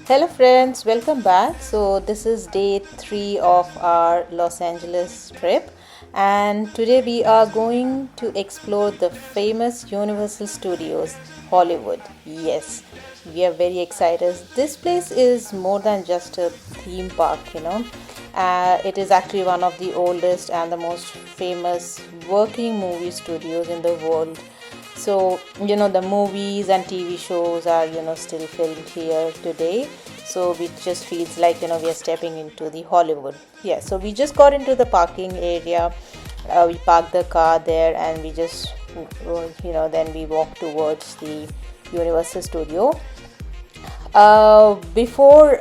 Hello, friends, welcome back. So, this is day 3 of our Los Angeles trip, and today we are going to explore the famous Universal Studios, Hollywood. Yes, we are very excited. This place is more than just a theme park. It is actually one of the oldest and the most famous working movie studios in the world. So the movies and TV shows are still filmed here today. So it just feels like we are stepping into the Hollywood. Yeah, so we just got into the parking area. We parked the car there, and we just then we walked towards the Universal Studio. Before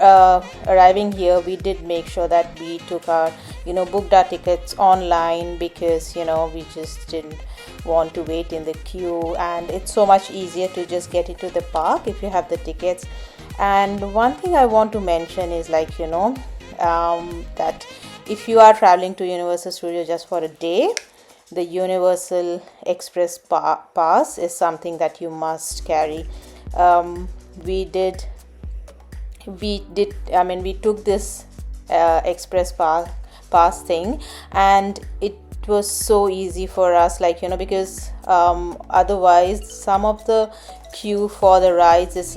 arriving here, we did make sure that we took our booked our tickets online, because we just didn't want to wait in the queue, and it's so much easier to just get into the park if you have the tickets. And one thing I want to mention is that if you are traveling to Universal Studio just for a day, the Universal Express pass is something that you must carry. um, we did we took this express pass thing, and it was so easy for us, because otherwise some of the queue for the rides is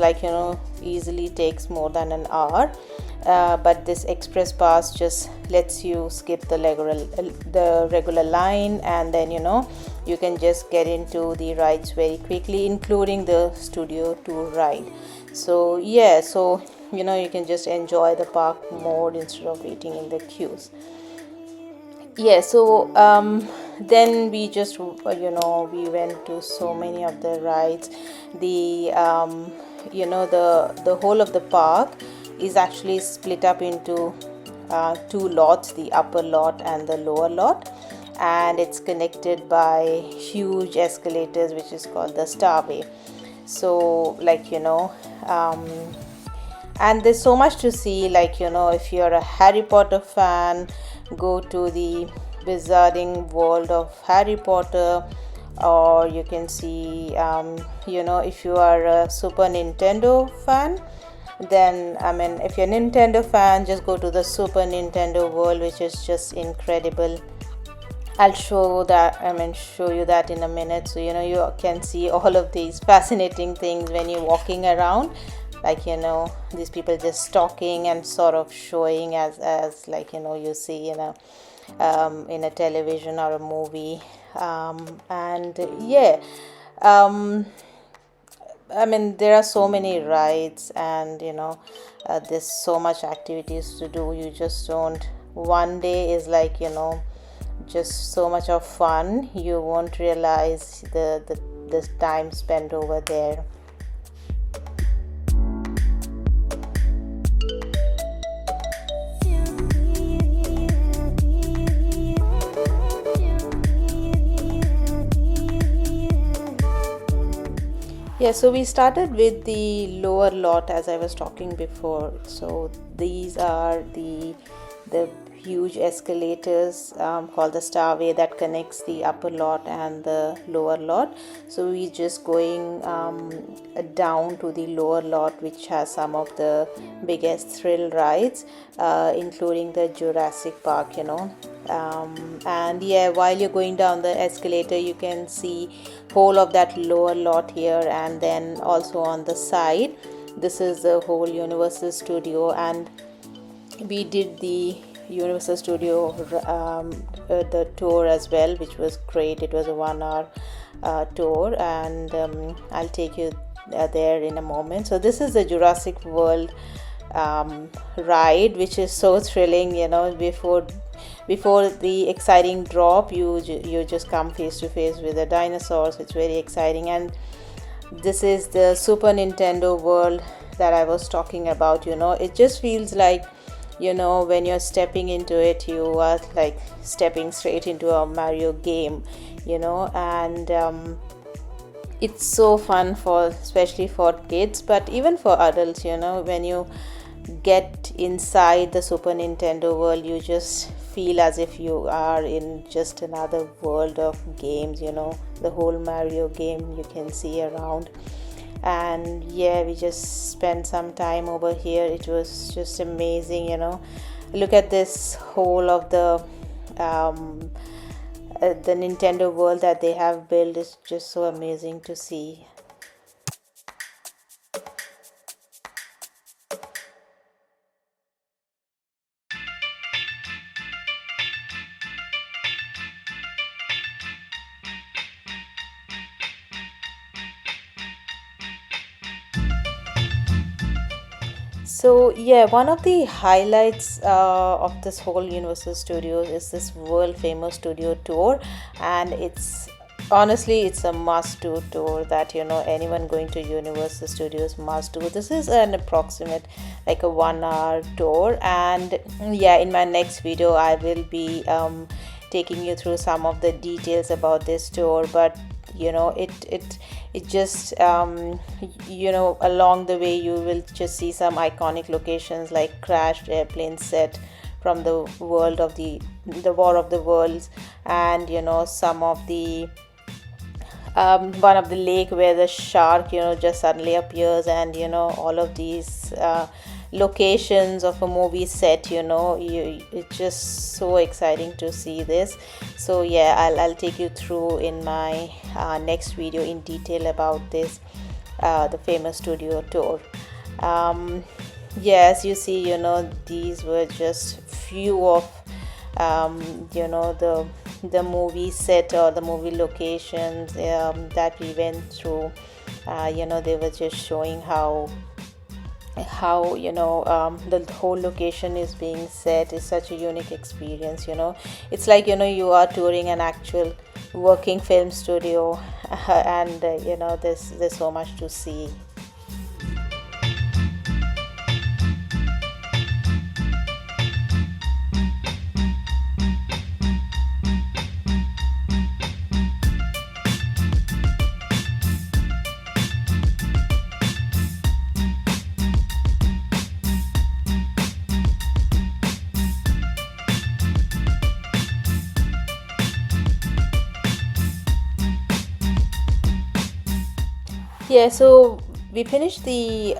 easily takes more than an hour. But this express pass just lets you skip the regular line, and then you can just get into the rides very quickly, including the studio tour ride. So yeah, so you can just enjoy the park mode instead of waiting in the queues. Yeah, so then we just we went to so many of the rides. The um, you know the the whole of the park is actually split up into two lots, the upper lot and the lower lot, and it's connected by huge escalators, which is called the Starway. So um, and there's so much to see, if you're a Harry Potter fan, go to the wizarding world of Harry Potter. Or you can see, if you are a Super Nintendo fan, then if you're a Nintendo fan, just go to the Super Nintendo world, which is just incredible. I'll show you that in a minute. So you can see all of these fascinating things when you're walking around, these people just talking and sort of showing, as you see in a television or a movie. And yeah, um, there are so many rides, and there's so much activities to do. You just don't. One day is just so much of fun. You won't realize the time spent over there. Yeah, so we started with the lower lot, as I was talking before. So these are the huge escalators, called the Starway, that connects the upper lot and the lower lot. So we just going down to the lower lot, which has some of the biggest thrill rides, including the Jurassic Park. And yeah, while you're going down the escalator, you can see whole of that lower lot here, and then also on the side, this is the whole Universal Studio. And we did the Universal Studio the tour as well, which was great. It was a 1 hour tour, and I'll take you there in a moment. So this is the Jurassic World ride, which is so thrilling. Before the exciting drop, you just come face to face with the dinosaurs. It's very exciting. And this is the Super Nintendo world that I was talking about. It just feels like, when you're stepping into it, you are like stepping straight into a Mario game. And it's so fun, especially for kids, but even for adults. When you get inside the Super Nintendo world, you just feel as if you are in just another world of games. The whole Mario game you can see around. And yeah, we just spent some time over here. It was just amazing, look at this whole of the Nintendo world that they have built is just so amazing to see. So yeah, one of the highlights of this whole Universal Studios is this world famous studio tour, and it's honestly it's a must do tour that anyone going to Universal Studios must do. This is an approximate like a 1 hour tour, and yeah, in my next video I will be taking you through some of the details about this tour. But it just along the way you will just see some iconic locations like crashed airplane set from the world of the War of the Worlds, and some of the one of the lake where the shark just suddenly appears, and all of these locations of a movie set. It's just so exciting to see this. So yeah, I'll take you through in my next video in detail about this the famous studio tour. Yes, you see, these were just few of the movie set or the movie locations that we went through. They were just showing how the whole location is being set is such a unique experience. It's like you are touring an actual working film studio, and there's so much to see. Yeah, so we finished the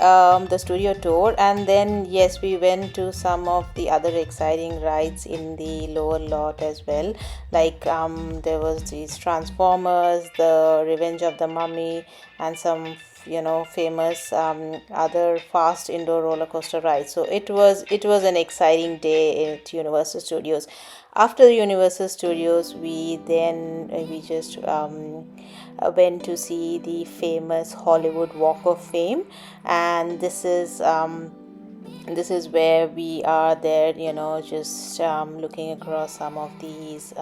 studio tour, and then yes, we went to some of the other exciting rides in the lower lot as well. Like there was these Transformers, the Revenge of the Mummy, and some famous other fast indoor roller coaster rides. So it was an exciting day at Universal Studios. After the Universal Studios, we just went to see the famous Hollywood Walk of Fame, and this is where we are there, just looking across some of these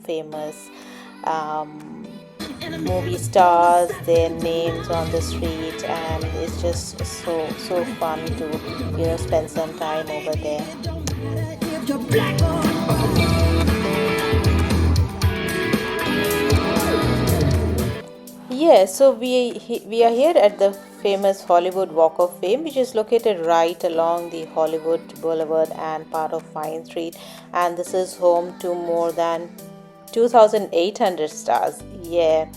famous movie stars, their names on the street, and it's just so fun to spend some time over there. Yeah, so we are here at the famous Hollywood Walk of Fame, which is located right along the Hollywood Boulevard and part of Vine Street, and this is home to more than 2,800 stars. Yeah,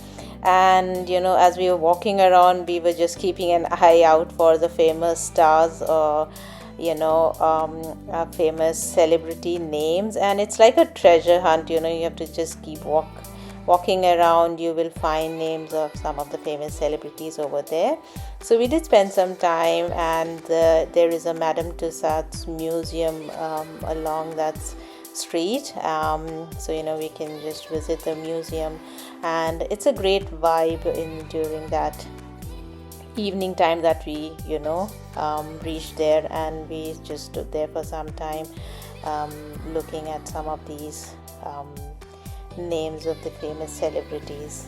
and as we were walking around, we were just keeping an eye out for the famous stars or famous celebrity names, and it's like a treasure hunt. You have to just keep walking around. You will find names of some of the famous celebrities over there. So we did spend some time, and there is a Madame Tussauds museum along that street. So we can just visit the museum, and it's a great vibe during that evening time that we reached there, and we just stood there for some time looking at some of these names of the famous celebrities.